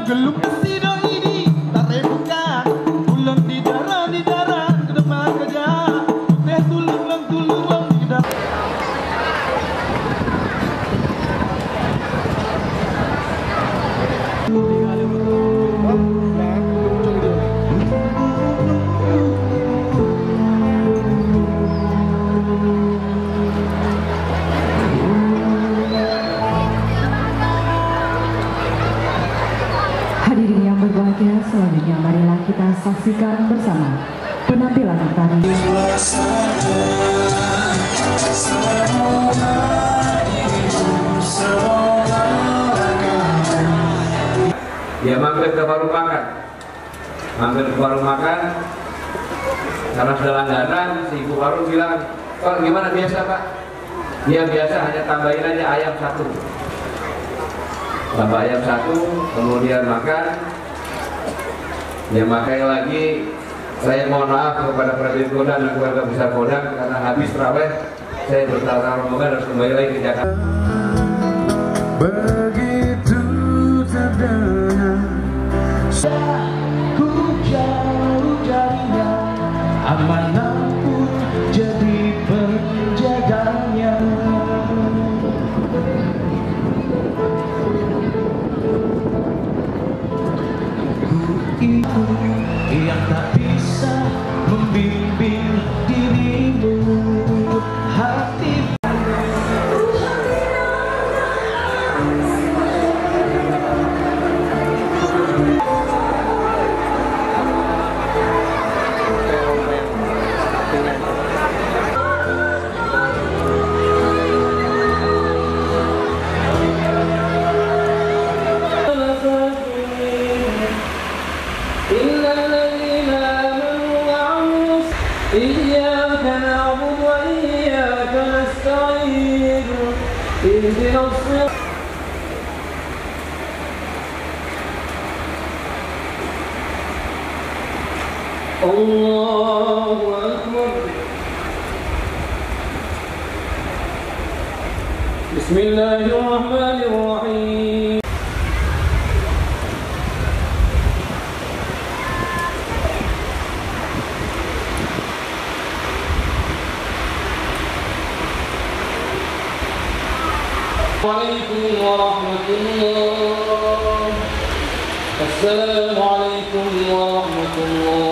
gelung kesido ini tak rebukan ulang di darah ke depan kerja teh tulung di darah. Hadirin yang berbahagia, selanjutnya marilah kita saksikan bersama penampilan tari. Dia mampir ke warung makan, karena sudah langganan, si ibu warung bilang, "Pak, gimana biasa Pak?" Dia biasa hanya tambahin aja ayam satu. Tambah ayam satu, kemudian makan. Dia makan lagi. Saya mohon maaf kepada Prajurit Kodam dan keluarga besar Kodam karena habis terawih saya bertahun rombongan harus kembali lagi ke Jakarta. Begitu terdengar ku jauh darinya, amanah pun jadi penjaganya. Itu yang tak bisa membimbing dirimu, hati. إياك نعبد وإياك نستعين اهدنا الصراط الله أكبر بسم الله الرحمن الرحيم عليكم ورحمة الله. السلام عليكم ورحمة الله.